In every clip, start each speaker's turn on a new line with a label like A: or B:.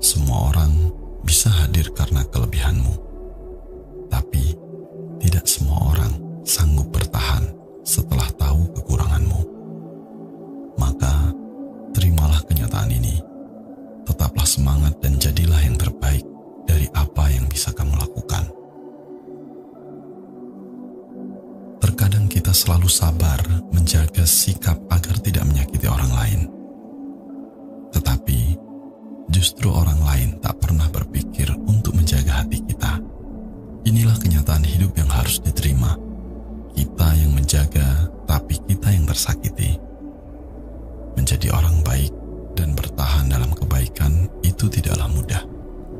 A: Semua orang bisa hadir karena kelebihanmu, tapi tidak semua orang sanggup bertahan setelah tahu kekuranganmu. Maka, terimalah kenyataan ini. Tetaplah semangat dan jadilah yang terbaik dari apa yang bisa kamu lakukan. Terkadang kita selalu sabar menjaga sikap agar tidak menyakiti orang lain. Tetapi, justru orang lain tak pernah berpikir untuk menjaga hati kita. Inilah kenyataan hidup yang harus diterima. Kita yang menjaga, tapi kita yang tersakiti. Menjadi orang baik dan bertahan dalam kebaikan itu tidaklah mudah.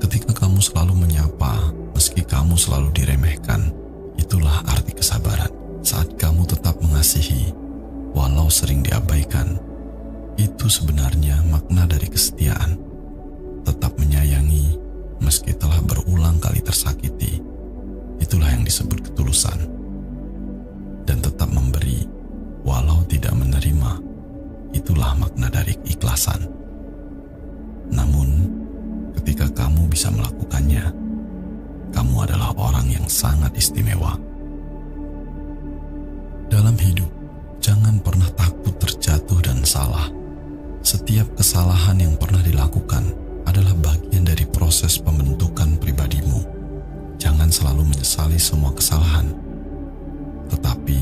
A: Ketika kamu selalu menyapa, meski kamu selalu diremehkan, itulah arti kesabaran. Saat kamu tetap mengasihi, walau sering diabaikan, itu sebenarnya makna dari kesetiaan. Tetap menyayangi, meski telah berulang kali tersakiti, itulah yang disebut ketulusan. Dan tetap memberi, walau tidak menerima, itulah makna dari keikhlasan. Namun, ketika kamu bisa melakukannya, kamu adalah orang yang sangat istimewa. Dalam hidup, jangan pernah takut terjatuh dan salah. Setiap kesalahan yang pernah dilakukan adalah bagian dari proses pembentukan pribadimu. Jangan selalu menyesali semua kesalahan, tetapi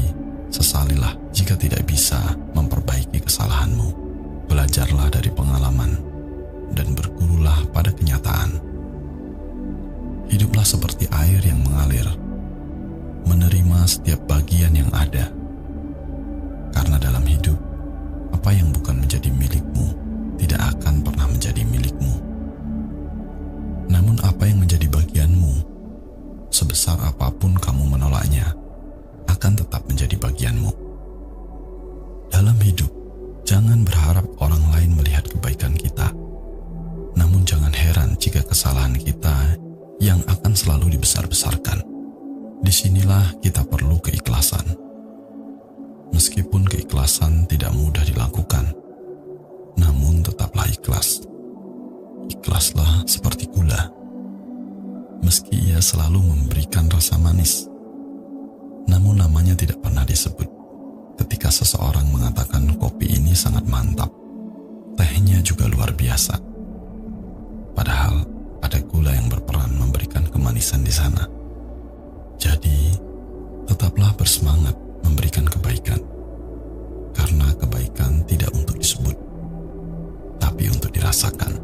A: sesalilah jika tidak bisa memperbaiki kesalahanmu. Belajarlah dari pengalaman dan bergurulah pada kenyataan. Hiduplah seperti air yang mengalir, menerima setiap bagian yang ada. Karena dalam hidup, apa yang bukan menjadi milikmu tidak akan pernah menjadi milikmu. Namun apa yang menjadi bagianmu, sebesar apapun kamu menolaknya, akan tetap menjadi bagianmu. Dalam hidup, jangan berharap orang lain melihat kebaikan kita. Namun jangan heran jika kesalahan kita yang akan selalu dibesar-besarkan. Disinilah kita perlu keikhlasan. Meskipun keikhlasan tidak mudah dilakukan, namun tetaplah ikhlas. Ikhlaslah seperti gula. Meski ia selalu memberikan rasa manis, namun namanya tidak pernah disebut. Ketika seseorang mengatakan kopi ini sangat mantap, tehnya juga luar biasa. Padahal ada gula yang berperan memberikan kemanisan di sana. Jadi, tetaplah bersemangat memberikan kebaikan. Karena kebaikan tidak untuk disebut, tapi untuk dirasakan.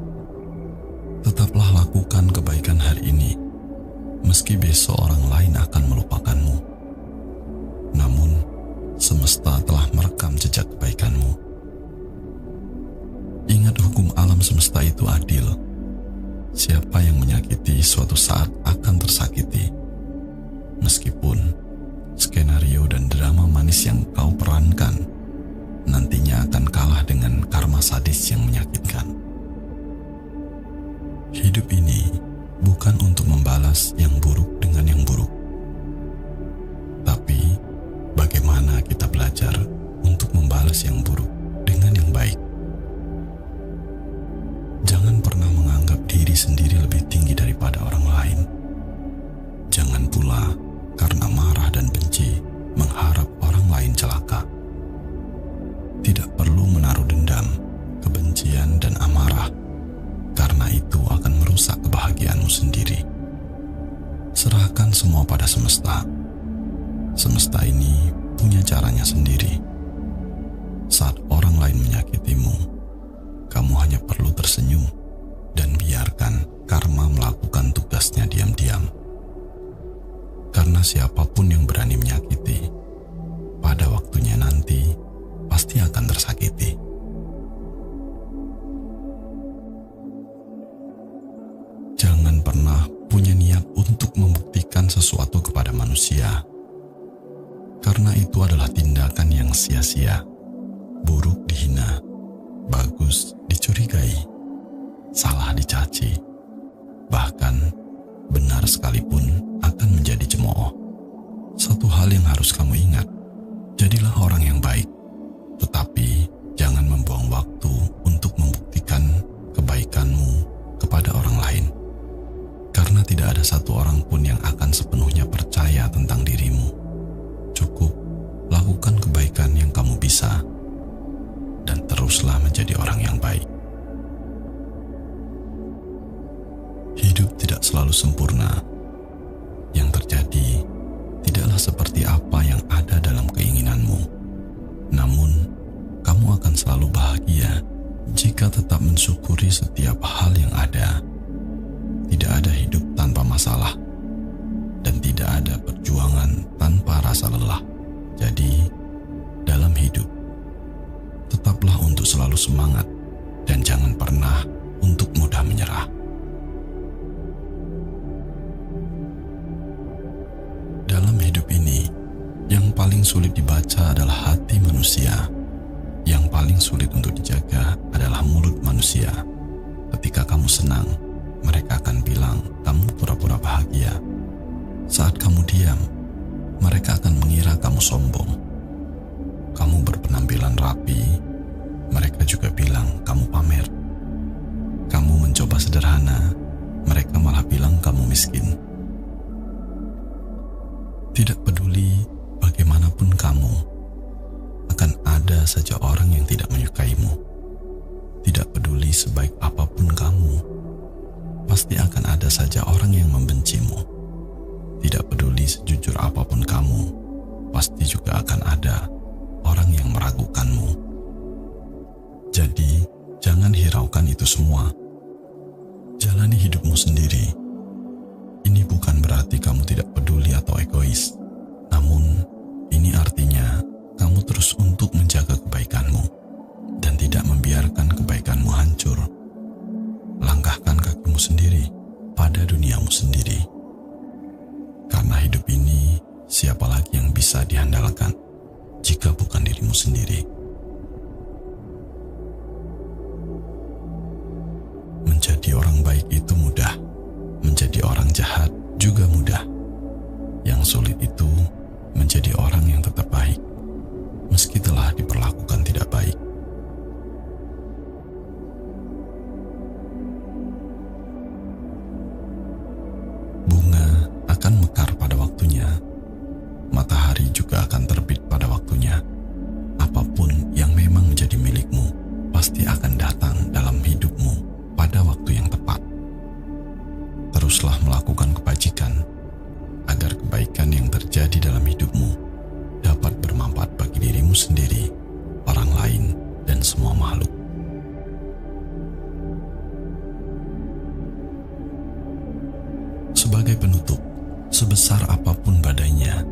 A: Tetaplah lakukan kebaikan hari ini, meski besok orang lain akan melupakanmu. Namun, semesta telah merekam jejak kebaikanmu. Ingat hukum alam semesta itu adil. Siapa yang menyakiti suatu saat akan tersakiti. Meskipun skenario dan drama manis yang kau perankan nantinya akan kalah dengan karma sadis yang menyakitkan. Hidup ini bukan untuk membalas yang buruk dengan yang buruk, tapi bagaimana kita belajar untuk membalas yang buruk dengan yang baik. Jangan pernah menganggap diri sendiri lebih tinggi daripada orang lain. Jangan pula karena marah dan benci mengharap orang lain celaka. Tidak perlu menaruh dendam, kebencian, dan amarah, karena itu akan merusak kebahagiaanmu sendiri. Serahkan semua pada semesta. Semesta ini punya caranya sendiri. Saat orang lain menyakitimu, kamu hanya perlu tersenyum dan biarkan karma melakukan tugasnya diam-diam. Karena siapapun yang berani menyakiti, pada waktunya nanti pasti akan tersakiti. Jangan pernah punya niat untuk membuktikan sesuatu kepada manusia, karena itu adalah tindakan yang sia-sia. Buruk dihina, bagus dicurigai, salah dicaci, bahkan benar sekalipun akan menjadi cemooh. Satu hal yang harus kamu ingat, jadilah orang yang baik, tetapi jangan membuang waktu untuk kebaikan yang kamu bisa, dan teruslah menjadi orang yang baik. Hidup tidak selalu sempurna. Yang terjadi tidaklah seperti apa yang ada dalam keinginanmu. Namun, kamu akan selalu bahagia jika tetap mensyukuri setiap hal yang ada. Tidak ada hidup tanpa masalah, dan tidak ada perjuangan tanpa rasa lelah. Jadi, dalam hidup, tetaplah untuk selalu semangat dan jangan pernah untuk mudah menyerah. Dalam hidup ini, yang paling sulit dibaca adalah hati manusia. Yang paling sulit untuk dijaga adalah mulut manusia. Ketika kamu senang, mereka akan bilang kamu pura-pura bahagia. Saat kamu diam, mereka akan mengira kamu sombong. Kamu berpenampilan rapi, mereka juga bilang kamu pamer. Kamu mencoba sederhana, mereka malah bilang kamu miskin. Tidak peduli bagaimanapun kamu, akan ada saja orang yang tidak menyukaimu. Tidak peduli sebaik apapun kamu, pasti akan ada saja orang yang membencimu. Tidak peduli sejujur apapun kamu, pasti juga akan ada orang yang meragukanmu. Jadi, jangan hiraukan itu semua. Jalani hidupmu sendiri. Ini bukan berarti kamu tidak peduli atau egois. Namun, ini artinya kamu terus untuk menjaga kebaikanmu dan tidak membiarkan kebaikanmu hancur. Langkahkan kakimu sendiri pada duniamu sendiri. Karena hidup ini, siapa lagi yang bisa diandalkan jika bukan dirimu sendiri? Menjadi orang baik itu mudah, menjadi orang jahat juga mudah. Yang sulit itu menjadi orang yang tetap baik, meski telah diperlakukan tidak baik. Bunga akan mekar pada waktunya, matahari juga akan terbit pada waktunya. Apapun yang memang menjadi milikmu, pasti akan datang dalam hidupmu pada waktu yang tepat. Teruslah melakukan kebajikan, agar kebaikan yang terjadi dalam hidupmu dapat bermanfaat bagi dirimu sendiri, orang lain, dan semua makhluk. Sebagai penutup, sebesar apapun badainya,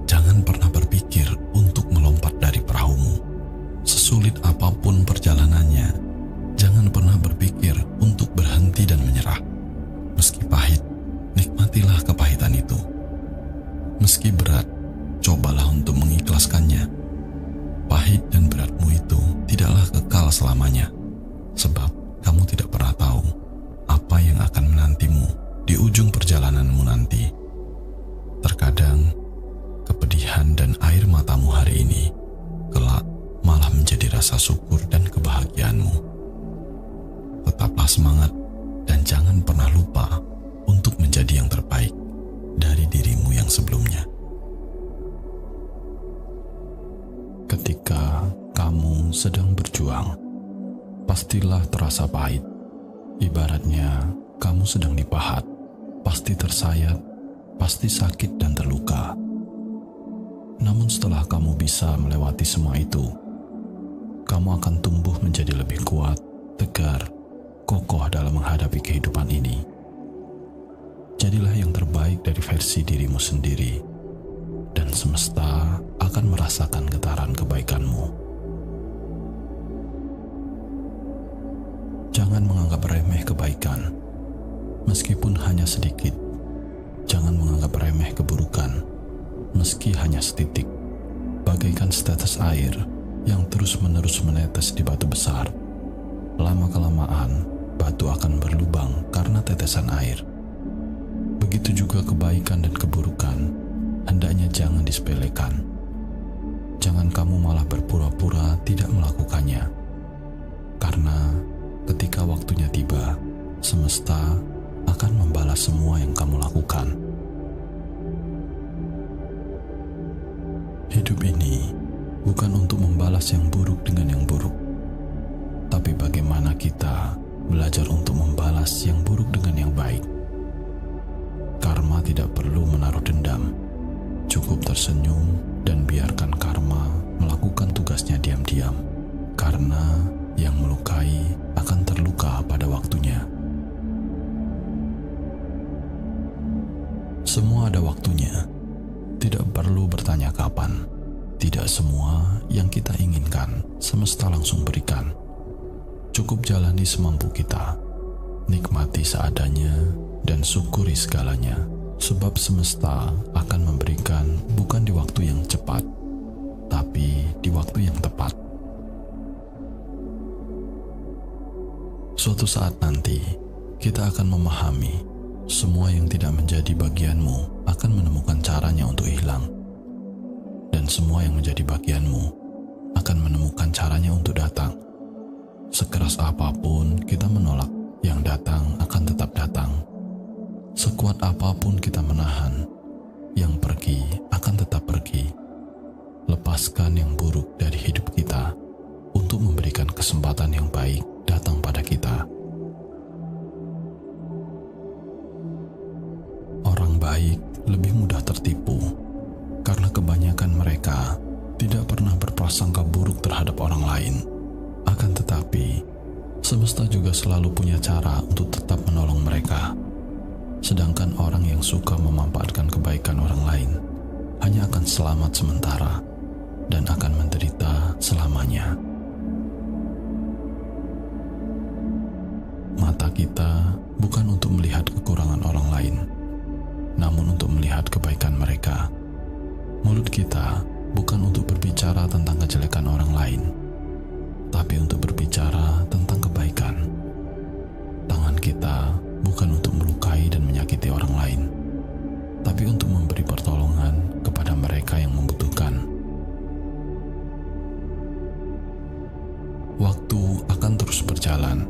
A: jangan pernah berpikir untuk melompat dari perahumu. Sesulit apapun perjalanannya, jangan pernah berpikir untuk berhenti dan menyerah. Meski pahit, nikmatilah kepahitan itu. Meski berat, cobalah untuk mengikhlaskannya. Pahit dan beratmu itu tidaklah kekal selamanya, sebab kamu tidak pernah tahu apa yang akan menantimu di ujung perjalananmu nanti. Terkadang, kepedihan dan air matamu hari ini kelak malah menjadi rasa syukur dan kebahagiaanmu. Tetaplah semangat dan jangan pernah lupa untuk menjadi yang terbaik dari dirimu yang sebelumnya.
B: Ketika kamu sedang berjuang, pastilah terasa pahit. Ibaratnya kamu sedang dipahat, pasti tersayat, pasti sakit dan terluka. Namun setelah kamu bisa melewati semua itu, kamu akan tumbuh menjadi lebih kuat, tegar, kokoh dalam menghadapi kehidupan ini. Jadilah yang terbaik dari versi dirimu sendiri, dan semesta akan merasakan getaran kebaikanmu. Jangan menganggap remeh kebaikan, meskipun hanya sedikit. Jangan menganggap remeh keburukan, meski hanya setitik. Bagaikan setetes air yang terus-menerus menetes di batu besar. Lama-kelamaan, batu akan berlubang karena tetesan air. Begitu juga kebaikan dan keburukan, hendaknya jangan disepelekan. Jangan kamu malah berpura-pura tidak melakukannya. Karena ketika waktunya tiba, semesta akan membalas semua yang kamu lakukan.
A: Hidup ini
B: bukan untuk membalas yang buruk dengan yang buruk, tapi bagaimana kita belajar untuk membalas yang buruk dengan yang baik. Karma tidak perlu menaruh dendam, cukup tersenyum dan biarkan karma melakukan tugasnya diam-diam, karena yang melukai akan terluka pada waktunya. Semua ada waktunya, tidak perlu bertanya kapan. Tidak semua yang kita inginkan semesta langsung berikan. Cukup jalani semampu kita, nikmati seadanya dan syukuri segalanya, sebab semesta akan memberikan bukan di waktu yang cepat, tapi di waktu yang tepat. Suatu saat nanti, kita akan memahami semua yang tidak menjadi bagianmu akan menemukan caranya untuk hilang. Dan semua yang menjadi bagianmu akan menemukan caranya untuk datang. Sekeras apapun kita menolak, yang datang akan tetap datang. Sekuat apapun kita menahan, yang pergi akan tetap pergi. Lepaskan yang buruk dari hidup kita untuk memberikan kesempatan yang baik datang pada kita. Orang baik lebih mudah tertipu, karena kebanyakan mereka tidak pernah berprasangka buruk terhadap orang lain. Akan tetapi, semesta juga selalu punya cara untuk tetap menolong mereka. Sedangkan orang yang suka memanfaatkan kebaikan orang lain hanya akan selamat sementara dan akan menderita selamanya. Mata kita bukan untuk melihat kekurangan orang lain, namun untuk melihat kebaikan mereka. Mulut kita bukan untuk berbicara tentang kejelekan orang lain, tapi untuk berbicara tentang kebaikan. Tangan kita bukan untuk melukai dan menyakiti orang lain, tapi untuk memberi pertolongan kepada mereka yang membutuhkan. Waktu akan terus berjalan,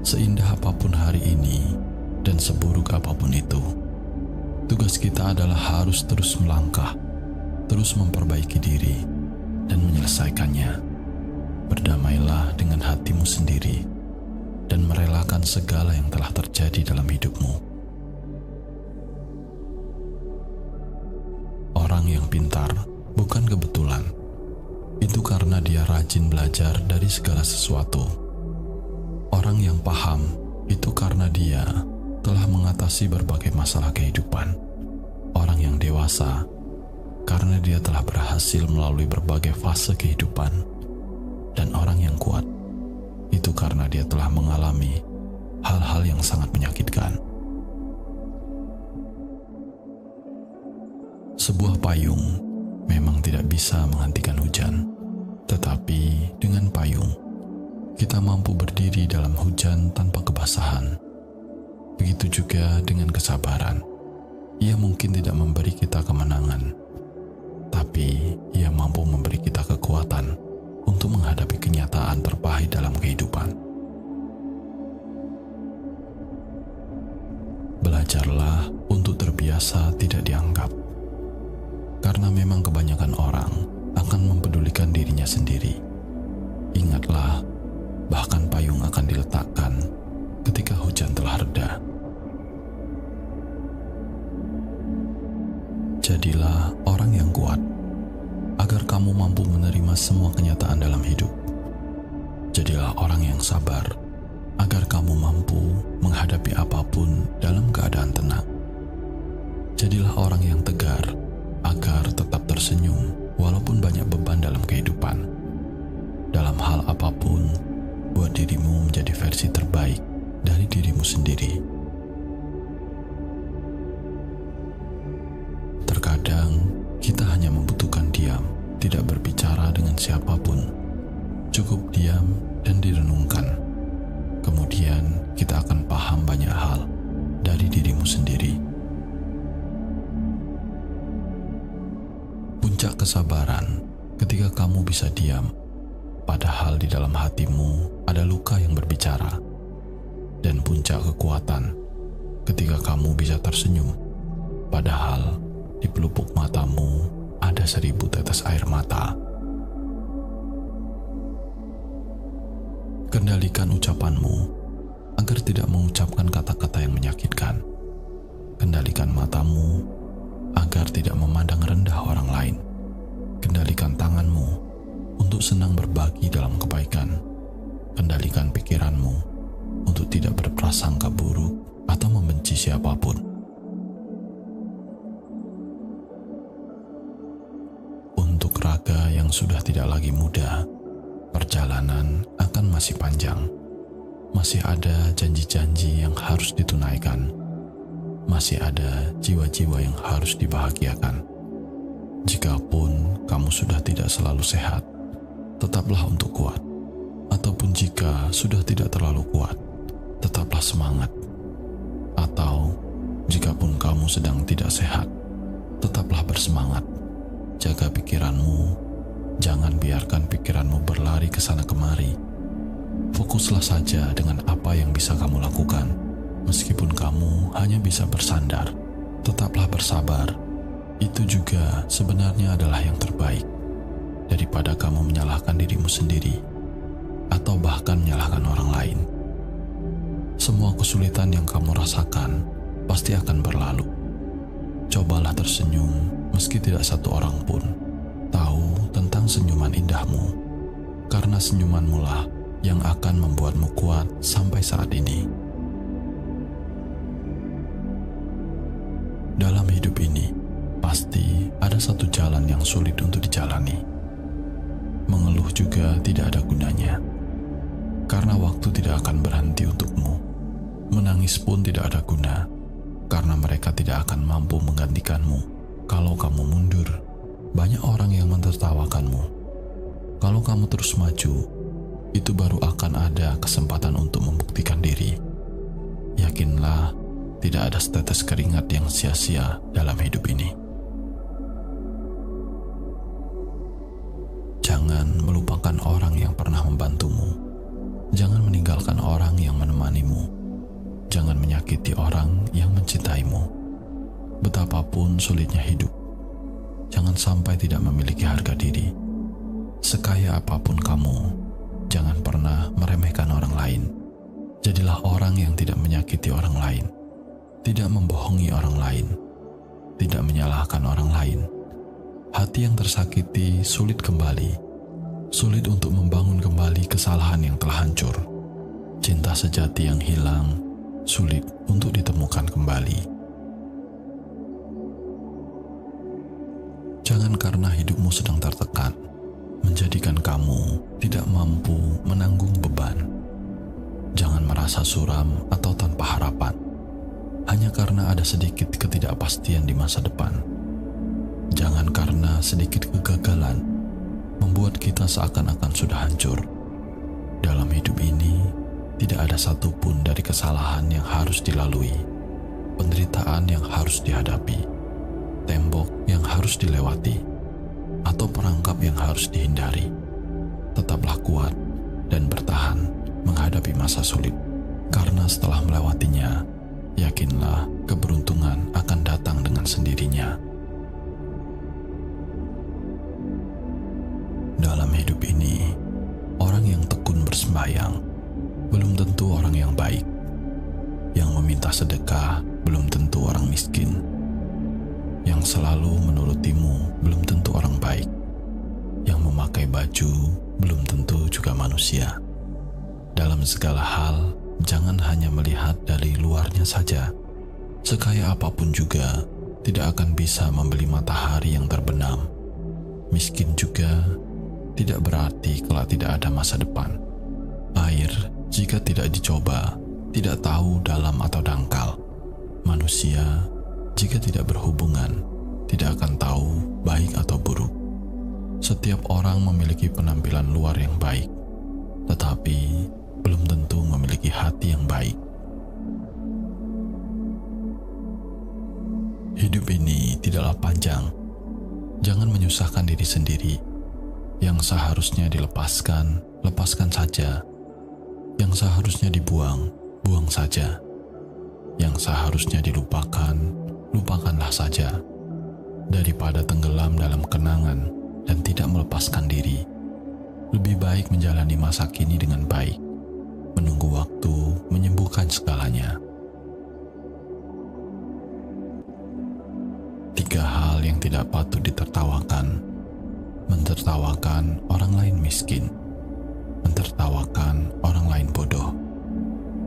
B: seindah apapun hari ini dan seburuk apapun itu. Tugas kita adalah harus terus melangkah, terus memperbaiki diri dan menyelesaikannya. Berdamailah dengan hatimu sendiri dan merelakan segala yang telah terjadi dalam hidupmu. Orang yang pintar bukan kebetulan. Itu karena dia rajin belajar dari segala sesuatu. Orang yang paham itu karena dia telah mengatasi berbagai masalah kehidupan. Orang yang dewasa karena dia telah berhasil melalui berbagai fase kehidupan. Dan orang yang kuat itu karena dia telah mengalami hal-hal yang sangat menyakitkan. Sebuah payung memang tidak bisa menghentikan hujan, tetapi dengan payung kita mampu berdiri dalam hujan tanpa kebasahan. Begitu juga dengan kesabaran. Ia mungkin tidak memberi kita kemenangan, tapi ia mampu memberi kita kekuatan untuk menghadapi kenyataan terpahit dalam kehidupan. Belajarlah untuk terbiasa tidak dianggap, karena memang kebanyakan orang akan mempedulikan dirinya sendiri. Ingatlah, bahkan payung akan diletakkan ketika hujan telah reda. Jadilah orang yang kuat, agar kamu mampu menerima semua kenyataan dalam hidup. Jadilah orang yang sabar, agar kamu mampu menghadapi apapun dalam keadaan tenang. Jadilah orang yang tegar, agar tetap tersenyum walaupun banyak beban dalam kehidupan. Dalam hal apapun, buat dirimu menjadi versi terbaik dari dirimu sendiri. Terkadang kita hanya membutuhkan diam, tidak berbicara dengan siapapun. Cukup diam dan direnungkan. Kemudian kita akan paham banyak hal dari dirimu sendiri. Puncak kesabaran ketika kamu bisa diam, padahal di dalam hatimu ada luka yang berbicara. Dan puncak kekuatan ketika kamu bisa tersenyum, padahal di pelupuk matamu ada 1000 tetes air mata. Kendalikan ucapanmu agar tidak mengucapkan kata-kata yang menyakitkan. Kendalikan matamu agar tidak memandang rendah orang lain. Kendalikan tanganmu untuk senang berbagi dalam kebaikan. Kendalikan pikiranmu untuk tidak berprasangka buruk atau membenci siapapun. Untuk raga yang sudah tidak lagi muda, perjalanan akan masih panjang. Masih ada janji-janji yang harus ditunaikan. Masih ada jiwa-jiwa yang harus dibahagiakan. Jikapun kamu sudah tidak selalu sehat, tetaplah untuk kuat. Ataupun jika sudah tidak terlalu kuat, tetaplah semangat. Atau jikapun kamu sedang tidak sehat, tetaplah bersemangat. Jaga pikiranmu, jangan biarkan pikiranmu berlari ke sana kemari. Fokuslah saja dengan apa yang bisa kamu lakukan. Meskipun kamu hanya bisa bersandar, tetaplah bersabar. Itu juga sebenarnya adalah yang terbaik daripada kamu menyalahkan dirimu sendiri atau bahkan menyalahkan orang lain. Semua kesulitan yang kamu rasakan pasti akan berlalu. Cobalah tersenyum meski tidak satu orang pun tahu tentang senyuman indahmu, karena senyumanmu lah yang akan membuatmu kuat sampai saat ini. Dalam hidup ini, pasti ada satu jalan yang sulit untuk dijalani. Mengeluh juga tidak ada gunanya, karena waktu tidak akan berhenti untukmu. Menangis pun tidak ada guna, karena mereka tidak akan mampu menggantikanmu. Kalau kamu mundur, banyak orang yang mentertawakanmu. Kalau kamu terus maju, itu baru akan ada kesempatan untuk membuktikan diri. Yakinlah, tidak ada setetes keringat yang sia-sia dalam hidup ini. Jangan melupakan orang yang pernah membantumu. Jangan meninggalkan orang yang menemanimu. Jangan menyakiti orang yang mencintaimu. Betapapun sulitnya hidup, jangan sampai tidak memiliki harga diri. Sekaya apapun kamu, jangan pernah meremehkan orang lain. Jadilah orang yang tidak menyakiti orang lain, tidak membohongi orang lain, tidak menyalahkan orang lain. Hati yang tersakiti sulit kembali, sulit untuk membangun kembali kesalahan yang telah hancur. Cinta sejati yang hilang sulit untuk ditemukan kembali. Jangan karena hidupmu sedang tertekan menjadikan kamu tidak mampu menanggung beban. Jangan merasa suram atau tanpa harapan hanya karena ada sedikit ketidakpastian di masa depan. Jangan karena sedikit kegagalan membuat kita seakan-akan sudah hancur. Dalam hidup ini, tidak ada satupun dari kesalahan yang harus dilalui, penderitaan yang harus dihadapi, tembok yang harus dilewati, atau perangkap yang harus dihindari. Tetaplah kuat dan bertahan menghadapi masa sulit, karena setelah melewatinya, yakinlah keberuntungan akan datang dengan sendirinya. Dalam hidup ini, orang yang tekun bersembahyang belum tentu orang yang baik. Yang meminta sedekah belum tentu orang miskin. Yang selalu menurutimu belum tentu orang baik. Yang memakai baju belum tentu juga manusia. Dalam segala hal, jangan hanya melihat dari luarnya saja. Sekaya apapun juga, tidak akan bisa membeli matahari yang terbenam. Miskin juga tidak berarti kelak tidak ada masa depan. Air, jika tidak dicoba, tidak tahu dalam atau dangkal. Manusia, jika tidak berhubungan, tidak akan tahu baik atau buruk. Setiap orang memiliki penampilan luar yang baik, tetapi belum tentu memiliki hati yang baik. Hidup ini tidaklah panjang. Jangan menyusahkan diri sendiri. Yang seharusnya dilepaskan, lepaskan saja. Yang seharusnya dibuang, buang saja. Yang seharusnya dilupakan, lupakanlah saja. Daripada tenggelam dalam kenangan dan tidak melepaskan diri, lebih baik menjalani masa kini dengan baik waktu menyembuhkan segalanya. 3 hal yang tidak patut ditertawakan: mentertawakan orang lain miskin, mentertawakan orang lain bodoh,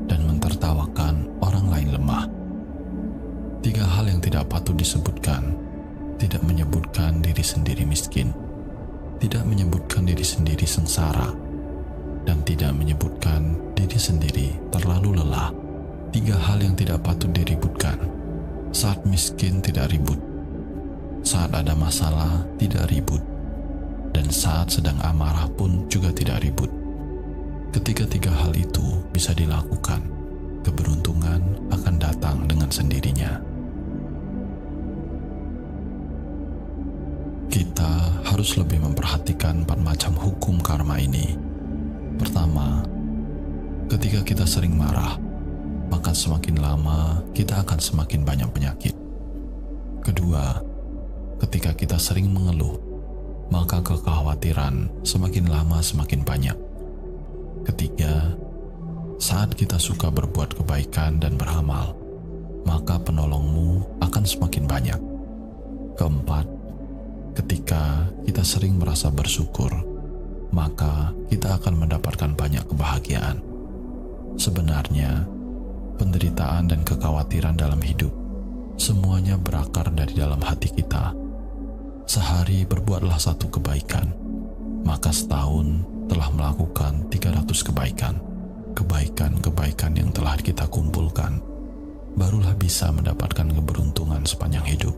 B: dan mentertawakan orang lain lemah. 3 hal yang tidak patut disebutkan: tidak menyebutkan diri sendiri miskin, tidak menyebutkan diri sendiri sengsara, dan tidak menyebutkan diri sendiri terlalu lelah. 3 hal yang tidak patut diributkan. Saat miskin tidak ribut, saat ada masalah tidak ribut, dan saat sedang amarah pun juga tidak ribut. Ketika 3 hal itu bisa dilakukan, keberuntungan akan datang dengan sendirinya. Kita harus lebih memperhatikan 4 macam hukum karma ini. Pertama, ketika kita sering marah, maka semakin lama kita akan semakin banyak penyakit. Kedua, ketika kita sering mengeluh, maka kekhawatiran semakin lama semakin banyak. Ketiga, saat kita suka berbuat kebaikan dan beramal, maka penolongmu akan semakin banyak. Keempat, ketika kita sering merasa bersyukur, maka kita akan mendapatkan banyak kebahagiaan. Sebenarnya, penderitaan dan kekhawatiran dalam hidup semuanya berakar dari dalam hati kita. Sehari berbuatlah 1 kebaikan, maka setahun telah melakukan 300 kebaikan. Kebaikan-kebaikan yang telah kita kumpulkan barulah bisa mendapatkan keberuntungan sepanjang hidup.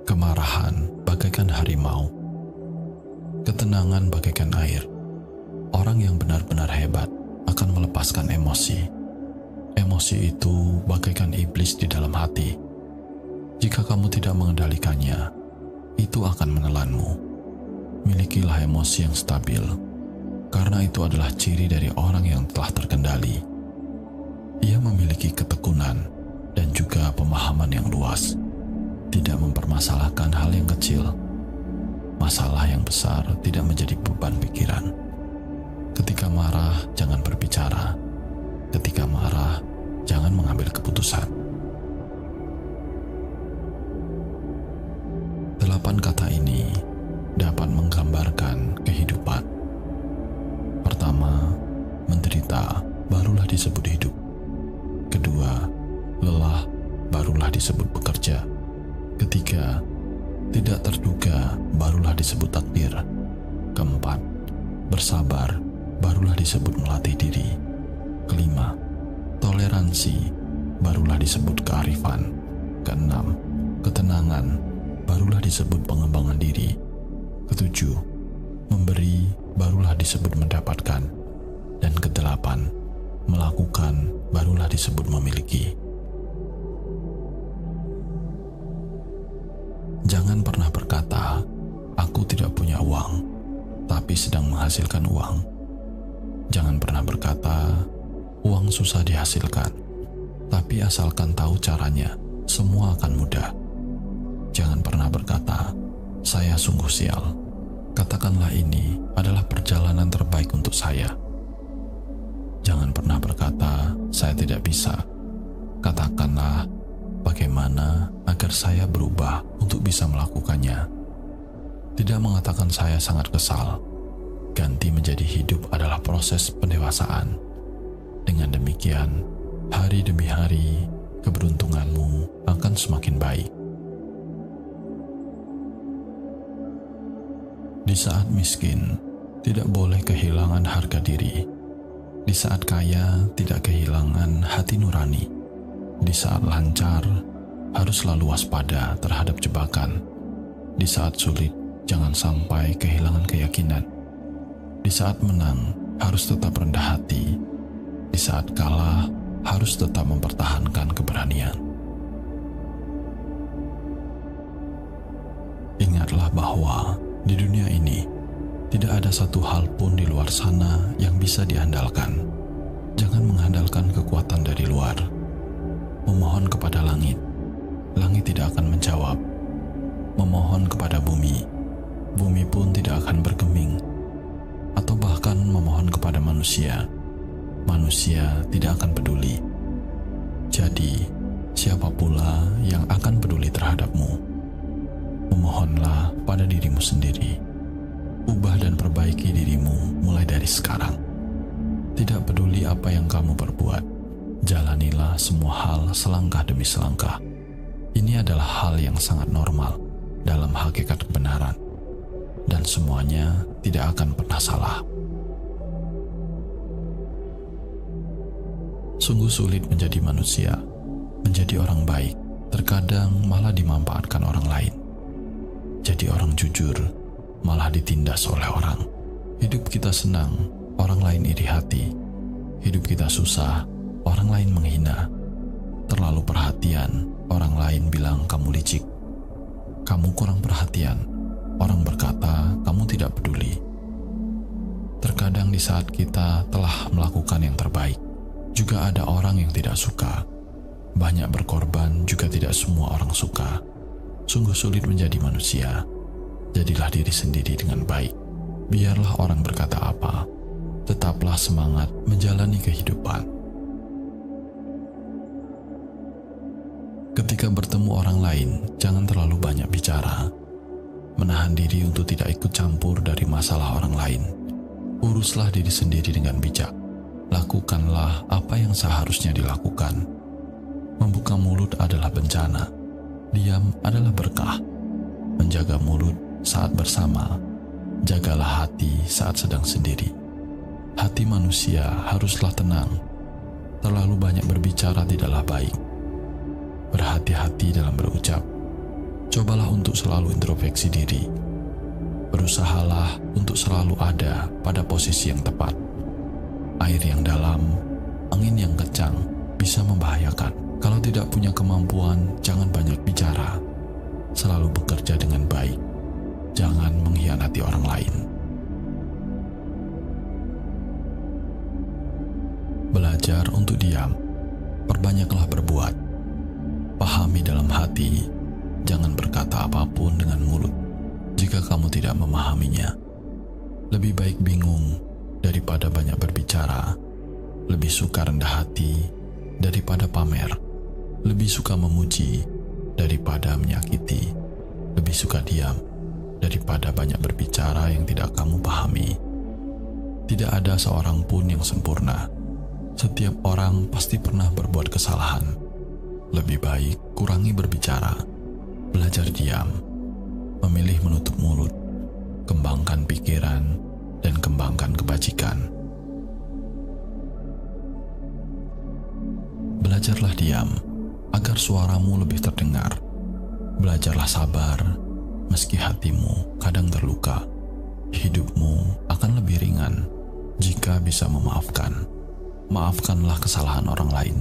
B: Kemarahan bagaikan harimau, ketenangan bagaikan air. Orang yang benar-benar hebat akan melepaskan emosi. Emosi itu bagaikan iblis di dalam hati. Jika kamu tidak mengendalikannya, itu akan menelanmu. Milikilah emosi yang stabil, karena itu adalah ciri dari orang yang telah terkendali. Ia memiliki ketekunan dan juga pemahaman yang luas, tidak mempermasalahkan hal yang kecil. Masalah yang besar tidak menjadi beban pikiran. Ketika marah, jangan berbicara. Ketika marah, jangan mengambil keputusan. 8 kata ini dapat menggambarkan kehidupan. Pertama, menderita barulah disebut hidup. Kedua, lelah barulah disebut bekerja. Ketiga, tidak terduga barulah disebut takdir. Keempat, bersabar barulah disebut melatih diri. Kelima, toleransi barulah disebut kearifan. Keenam, ketenangan barulah disebut pengembangan diri. Ketujuh, memberi barulah disebut mendapatkan. Dan kedelapan, melakukan barulah disebut memiliki. Jangan pernah berkata, "Aku tidak punya uang, tapi sedang menghasilkan uang." Jangan pernah berkata, "Uang susah dihasilkan, tapi asalkan tahu caranya, semua akan mudah." Jangan pernah berkata, "Saya sungguh sial." Katakanlah ini adalah perjalanan terbaik untuk saya. Jangan pernah berkata, "Saya tidak bisa." Katakanlah, bagaimana agar saya berubah untuk bisa melakukannya. Tidak mengatakan saya sangat kesal. Ganti menjadi hidup adalah proses pendewasaan. Dengan demikian, hari demi hari, keberuntunganmu akan semakin baik. Di saat miskin, tidak boleh kehilangan harga diri. Di saat kaya, tidak kehilangan hati nurani. Di saat lancar, harus selalu waspada terhadap jebakan. Di saat sulit, jangan sampai kehilangan keyakinan. Di saat menang, harus tetap rendah hati. Di saat kalah, harus tetap mempertahankan keberanian. Ingatlah bahwa di dunia ini, tidak ada satu hal pun di luar sana yang bisa diandalkan. Jangan mengandalkan kekuatan dari luar. Memohon kepada langit, langit tidak akan menjawab. Memohon kepada bumi, bumi pun tidak akan bergeming. Atau manusia tidak akan peduli. Jadi, siapa pula yang akan peduli terhadapmu? Memohonlah pada dirimu sendiri. Ubah dan perbaiki dirimu mulai dari sekarang. Tidak peduli apa yang kamu perbuat, jalanilah semua hal selangkah demi selangkah. Ini adalah hal yang sangat normal dalam hakikat kebenaran, dan semuanya tidak akan pernah salah. Sungguh sulit menjadi manusia, menjadi orang baik, terkadang malah dimanfaatkan orang lain. Jadi orang jujur, malah ditindas oleh orang. Hidup kita senang, orang lain iri hati. Hidup kita susah, orang lain menghina. Terlalu perhatian, orang lain bilang kamu licik. Kamu kurang perhatian, orang berkata kamu tidak peduli. Terkadang di saat kita telah melakukan yang terbaik, juga ada orang yang tidak suka. Banyak berkorban, juga tidak semua orang suka. Sungguh sulit menjadi manusia. Jadilah diri sendiri dengan baik. Biarlah orang berkata apa, tetaplah semangat menjalani kehidupan. Ketika bertemu orang lain, jangan terlalu banyak bicara. Menahan diri untuk tidak ikut campur dari masalah orang lain. Uruslah diri sendiri dengan bijak. Lakukanlah apa yang seharusnya dilakukan. Membuka mulut adalah bencana. Diam adalah berkah. Menjaga mulut saat bersama. Jagalah hati saat sedang sendiri. Hati manusia haruslah tenang. Terlalu banyak berbicara tidaklah baik. Berhati-hati dalam berucap. Cobalah untuk selalu introspeksi diri. Berusahalah untuk selalu ada pada posisi yang tepat. Air yang dalam, angin yang kencang bisa membahayakan. Kalau tidak punya kemampuan, jangan banyak bicara. Selalu bekerja dengan baik. Jangan mengkhianati orang lain. Belajar untuk diam. Perbanyaklah berbuat. Pahami dalam hati. Jangan berkata apapun dengan mulut jika kamu tidak memahaminya. Lebih baik bingung daripada banyak berbicara. Lebih suka rendah hati daripada pamer. Lebih suka memuji daripada menyakiti. Lebih suka diam daripada banyak berbicara yang tidak kamu pahami. Tidak ada seorang pun yang sempurna. Setiap orang pasti pernah berbuat kesalahan. Lebih baik kurangi berbicara. Belajar diam. Memilih menutup mulut. Kembangkan pikiran dan kembangkan kebajikan. Belajarlah diam agar suaramu lebih terdengar. Belajarlah sabar meski hatimu kadang terluka. Hidupmu akan lebih ringan jika bisa memaafkan. Maafkanlah kesalahan orang lain.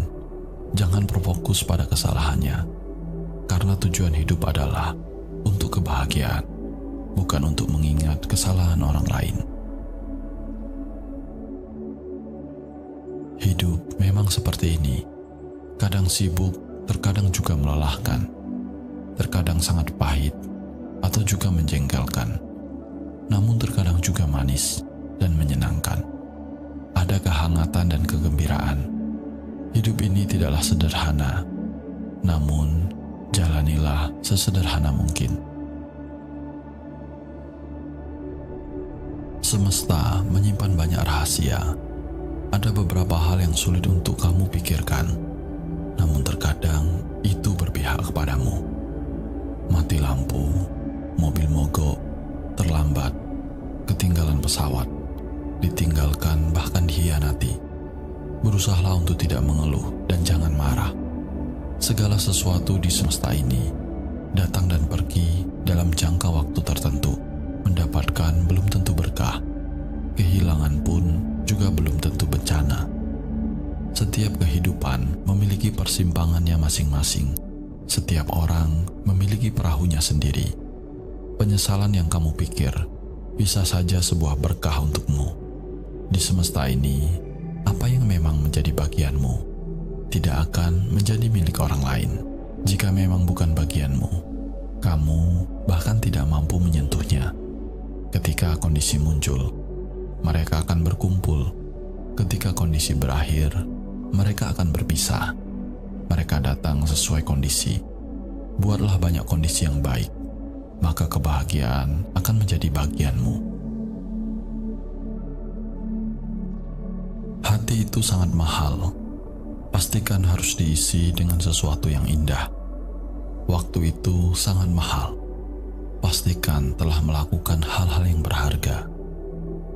B: Jangan berfokus pada kesalahannya, karena tujuan hidup adalah untuk kebahagiaan, bukan untuk mengingat kesalahan orang lain. Hidup memang seperti ini. Kadang sibuk, terkadang juga melelahkan. Terkadang sangat pahit, atau juga menjengkelkan. Namun terkadang juga manis dan menyenangkan. Ada kehangatan dan kegembiraan. Hidup ini tidaklah sederhana, namun jalanilah sesederhana mungkin. Semesta menyimpan banyak rahasia. Ada beberapa hal yang sulit untuk kamu pikirkan, namun terkadang itu berpihak kepadamu. Mati lampu, mobil mogok, terlambat, ketinggalan pesawat, ditinggalkan bahkan dikhianati. Berusahalah untuk tidak mengeluh dan jangan marah. Segala sesuatu di semesta ini datang dan pergi dalam jangka waktu tertentu. Mendapatkan belum tentu berkah. Kehilangan pun juga belum tentu bencana. Setiap kehidupan memiliki persimpangannya masing-masing. Setiap orang memiliki perahunya sendiri. Penyesalan yang kamu pikir bisa saja sebuah berkah untukmu. Di semesta ini, apa yang memang menjadi bagianmu tidak akan menjadi milik orang lain. Jika memang bukan bagianmu, kamu bahkan tidak mampu menyentuhnya. Ketika kondisi muncul, mereka akan berkumpul Ketika kondisi berakhir, mereka akan berpisah. Mereka datang sesuai kondisi. Buatlah banyak kondisi yang baik, maka kebahagiaan akan menjadi bagianmu. Hati itu sangat mahal. Pastikan harus diisi dengan sesuatu yang indah. Waktu itu sangat mahal. Pastikan telah melakukan hal-hal yang berharga.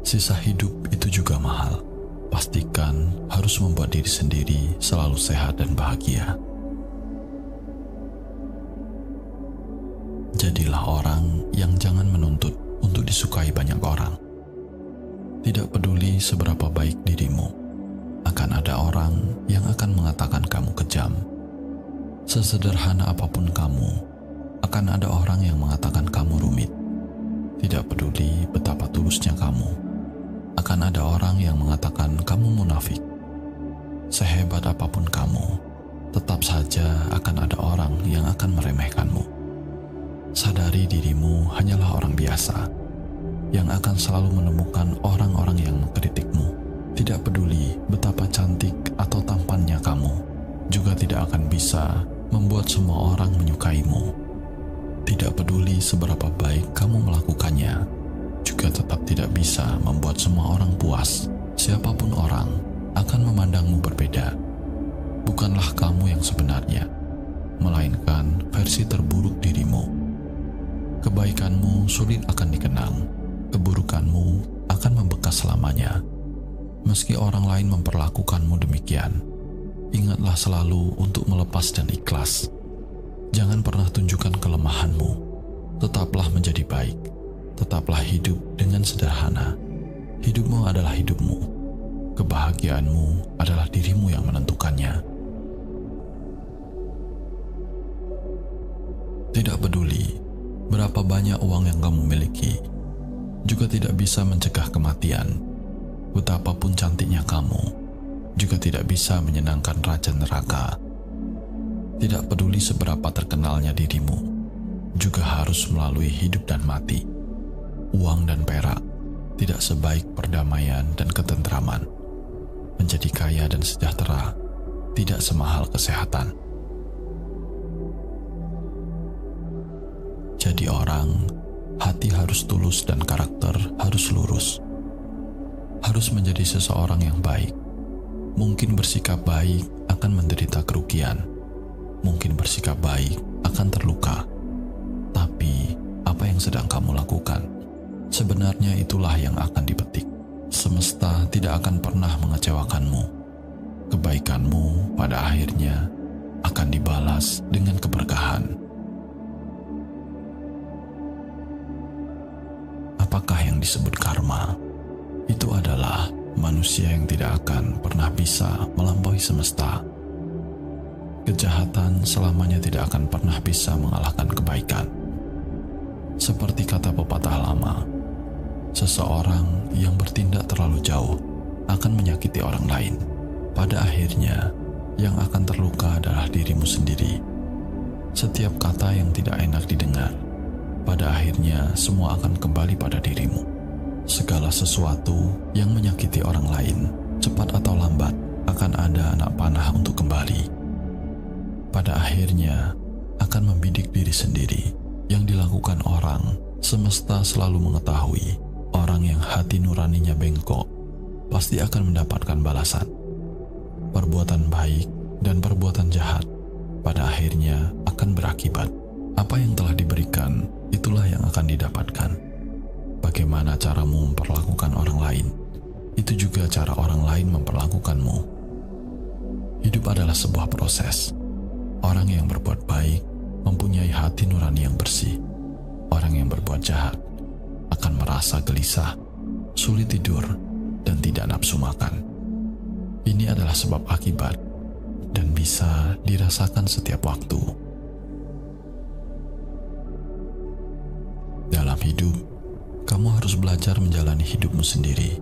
B: Sisa hidup itu juga mahal. Pastikan harus membuat diri sendiri selalu sehat dan bahagia. Jadilah orang yang jangan menuntut untuk disukai banyak orang. Tidak peduli seberapa baik dirimu, akan ada orang yang akan mengatakan kamu kejam. Sesederhana apapun kamu, akan ada orang yang mengatakan kamu rumit. Tidak peduli betapa tulusnya kamu, akan ada orang yang mengatakan kamu munafik. Sehebat apapun kamu, tetap saja akan ada orang yang akan meremehkanmu. Sadari dirimu hanyalah orang biasa yang akan selalu menemukan orang-orang yang mengkritikmu. Tidak peduli betapa cantik atau tampannya kamu, juga tidak akan bisa membuat semua orang menyukaimu. Tidak peduli seberapa baik kamu melakukannya, juga tetap tidak bisa membuat semua orang puas. Siapapun orang akan memandangmu berbeda. Bukanlah kamu yang sebenarnya, melainkan versi terburuk dirimu. Kebaikanmu sulit akan dikenang, keburukanmu akan membekas selamanya. Meski orang lain memperlakukanmu demikian, ingatlah selalu untuk melepas dan ikhlas. Jangan pernah tunjukkan kelemahanmu. Tetaplah menjadi baik. Tetaplah hidup dengan sederhana. Hidupmu adalah hidupmu. Kebahagiaanmu adalah dirimu yang menentukannya. Tidak peduli berapa banyak uang yang kamu miliki, juga tidak bisa mencegah kematian. Betapapun cantiknya kamu, juga tidak bisa menyenangkan raja neraka. Tidak peduli seberapa terkenalnya dirimu, juga harus melalui hidup dan mati. Uang dan perak tidak sebaik perdamaian dan ketentraman. Menjadi kaya dan sejahtera tidak semahal kesehatan. Jadi orang, hati harus tulus dan karakter harus lurus. Harus menjadi seseorang yang baik. Mungkin bersikap baik akan menderita kerugian. Mungkin bersikap baik akan terluka. Tapi apa yang sedang kamu lakukan? Sebenarnya itulah yang akan dipetik. Semesta tidak akan pernah mengecewakanmu. Kebaikanmu pada akhirnya akan dibalas dengan keberkahan. Apakah yang disebut karma? Itu adalah manusia yang tidak akan pernah bisa melampaui semesta. Kejahatan selamanya tidak akan pernah bisa mengalahkan kebaikan. Seperti kata pepatah lama, seseorang yang bertindak terlalu jauh akan menyakiti orang lain. Pada akhirnya, yang akan terluka adalah dirimu sendiri. Setiap kata yang tidak enak didengar, pada akhirnya semua akan kembali pada dirimu. Segala sesuatu yang menyakiti orang lain, cepat atau lambat, akan ada anak panah untuk kembali. Pada akhirnya, akan membidik diri sendiri. Yang dilakukan orang, semesta selalu mengetahui. Orang yang hati nuraninya bengkok, pasti akan mendapatkan balasan. Perbuatan baik dan perbuatan jahat, pada akhirnya akan berakibat. Apa yang telah diberikan, itulah yang akan didapatkan. Bagaimana caramu memperlakukan orang lain, itu juga cara orang lain memperlakukanmu. Hidup adalah sebuah proses. Orang yang berbuat baik mempunyai hati nurani yang bersih. Orang yang berbuat jahat akan merasa gelisah, sulit tidur, dan tidak nafsu makan. Ini adalah sebab akibat dan bisa dirasakan setiap waktu. Dalam hidup, kamu harus belajar menjalani hidupmu sendiri.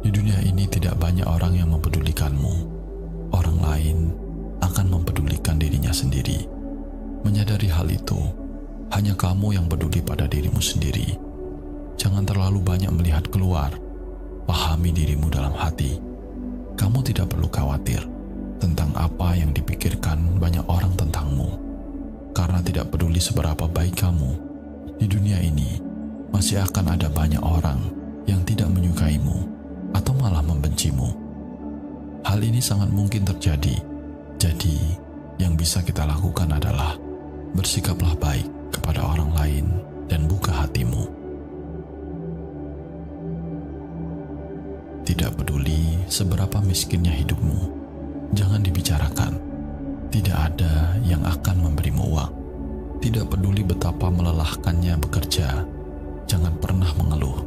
B: Di dunia ini tidak banyak orang yang mempedulikanmu. Orang lain akan mempedulikan dirinya sendiri. Menyadari hal itu, hanya kamu yang peduli pada dirimu sendiri. Jangan terlalu banyak melihat keluar. Pahami dirimu dalam hati. Kamu tidak perlu khawatir tentang apa yang dipikirkan banyak orang tentangmu, karena tidak peduli seberapa baik kamu, di dunia ini masih akan ada banyak orang yang tidak menyukaimu atau malah membencimu. Hal ini sangat mungkin terjadi. Jadi, yang bisa kita lakukan adalah bersikaplah baik kepada orang lain dan buka hatimu. Tidak peduli seberapa miskinnya hidupmu, jangan dibicarakan. Tidak ada yang akan memberimu uang. Tidak peduli betapa melelahkannya bekerja, jangan pernah mengeluh.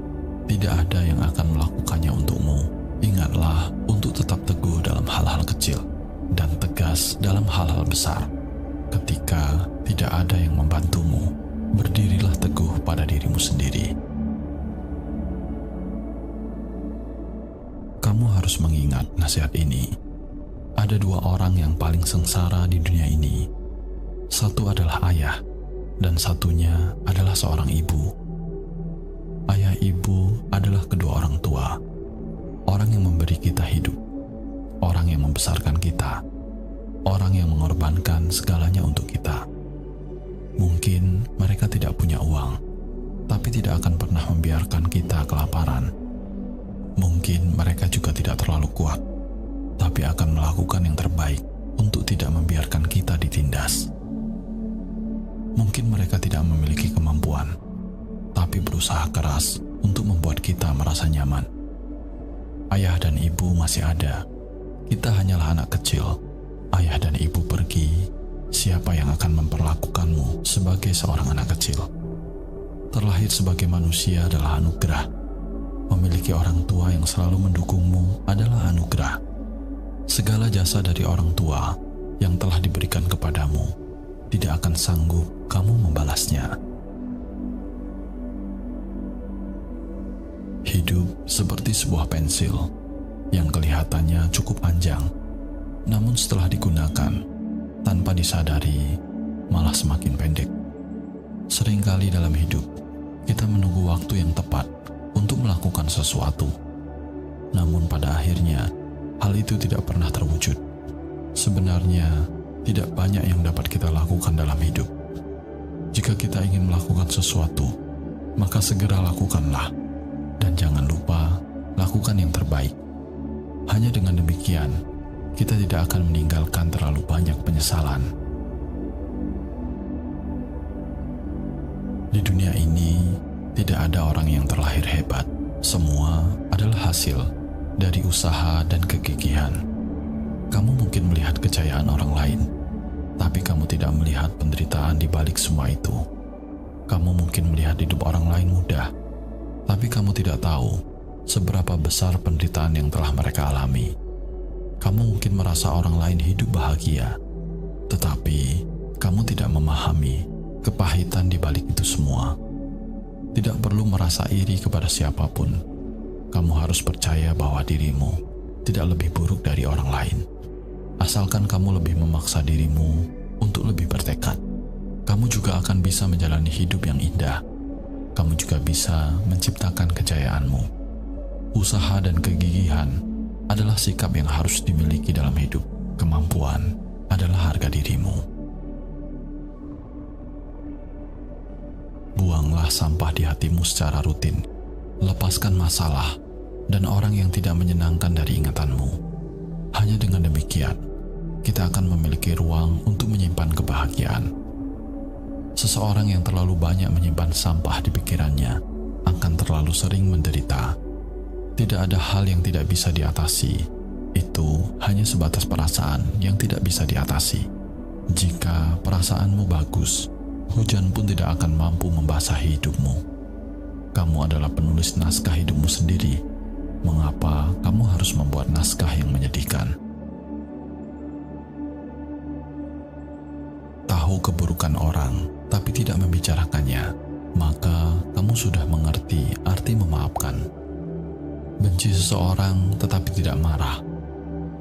B: Tidak ada yang akan melakukannya untukmu. Ingatlah untuk tetap teguh dalam hal-hal kecil dan tegas dalam hal-hal besar. Ketika tidak ada yang membantumu, berdirilah teguh pada dirimu sendiri. Kamu harus mengingat nasihat ini. Ada dua orang yang paling sengsara di dunia ini. Satu adalah ayah, dan satunya adalah seorang ibu. Ayah ibu adalah kedua orang tua. Orang yang memberi kita hidup. Orang yang membesarkan kita. Orang yang mengorbankan segalanya untuk kita. Mungkin mereka tidak punya uang, tapi tidak akan pernah membiarkan kita kelaparan. Mungkin mereka juga tidak terlalu kuat, tapi akan melakukan yang terbaik untuk tidak membiarkan kita ditindas. Mungkin mereka tidak memiliki kemampuan, tapi berusaha keras untuk membuat kita merasa nyaman. Ayah dan ibu masih ada. Kita hanyalah anak kecil. Ayah dan ibu pergi, siapa yang akan memperlakukanmu sebagai seorang anak kecil? Terlahir sebagai manusia adalah anugerah. Memiliki orang tua yang selalu mendukungmu adalah anugerah. Segala jasa dari orang tua yang telah diberikan kepadamu tidak akan sanggup kamu membalasnya. Hidup seperti sebuah pensil yang kelihatannya cukup panjang, namun setelah digunakan tanpa disadari malah semakin pendek. Seringkali dalam hidup kita menunggu waktu yang tepat untuk melakukan sesuatu, namun pada akhirnya hal itu tidak pernah terwujud. Sebenarnya tidak banyak yang dapat kita lakukan dalam hidup. Jika kita ingin melakukan sesuatu, maka segera lakukanlah, dan jangan lupa lakukan yang terbaik. Hanya dengan demikian kita tidak akan meninggalkan terlalu banyak penyesalan. Di dunia ini tidak ada orang yang terlahir hebat. Semua adalah hasil dari usaha dan kegigihan. Kamu mungkin melihat kejayaan orang lain, tapi kamu tidak melihat penderitaan di balik semua itu. Kamu mungkin melihat hidup orang lain mudah, tapi kamu tidak tahu seberapa besar penderitaan yang telah mereka alami. Kamu mungkin merasa orang lain hidup bahagia, tetapi kamu tidak memahami kepahitan di balik itu semua. Tidak perlu merasa iri kepada siapapun. Kamu harus percaya bahwa dirimu tidak lebih buruk dari orang lain. Asalkan kamu lebih memaksa dirimu untuk lebih bertekad, kamu juga akan bisa menjalani hidup yang indah. Kamu juga bisa menciptakan kejayaanmu. Usaha dan kegigihan adalah sikap yang harus dimiliki dalam hidup. Kemampuan adalah harga dirimu. Buanglah sampah di hatimu secara rutin. Lepaskan masalah dan orang yang tidak menyenangkan dari ingatanmu. Hanya dengan demikian, kita akan memiliki ruang untuk menyimpan kebahagiaan. Seseorang yang terlalu banyak menyimpan sampah di pikirannya akan terlalu sering menderita. Tidak ada hal yang tidak bisa diatasi. Itu hanya sebatas perasaan yang tidak bisa diatasi. Jika perasaanmu bagus, hujan pun tidak akan mampu membasahi hidupmu. Kamu adalah penulis naskah hidupmu sendiri. Mengapa kamu harus membuat naskah yang menyedihkan? Tahu keburukan orang, tapi tidak membicarakannya, maka kamu sudah mengerti arti memaafkan. Benci seseorang tetapi tidak marah,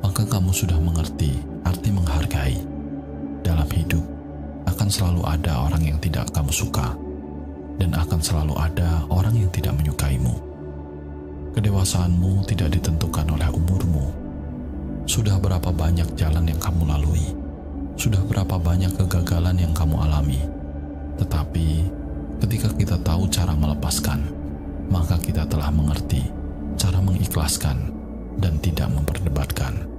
B: maka kamu sudah mengerti arti menghargai. Dalam hidup, akan selalu ada orang yang tidak kamu suka, dan akan selalu ada orang yang tidak menyukaimu. Kedewasaanmu tidak ditentukan oleh umurmu, Sudah berapa banyak jalan yang kamu lalui? Sudah berapa banyak kegagalan yang kamu alami? Tetapi ketika kita tahu cara melepaskan, maka kita telah mengerti cara mengikhlaskan dan tidak memperdebatkan.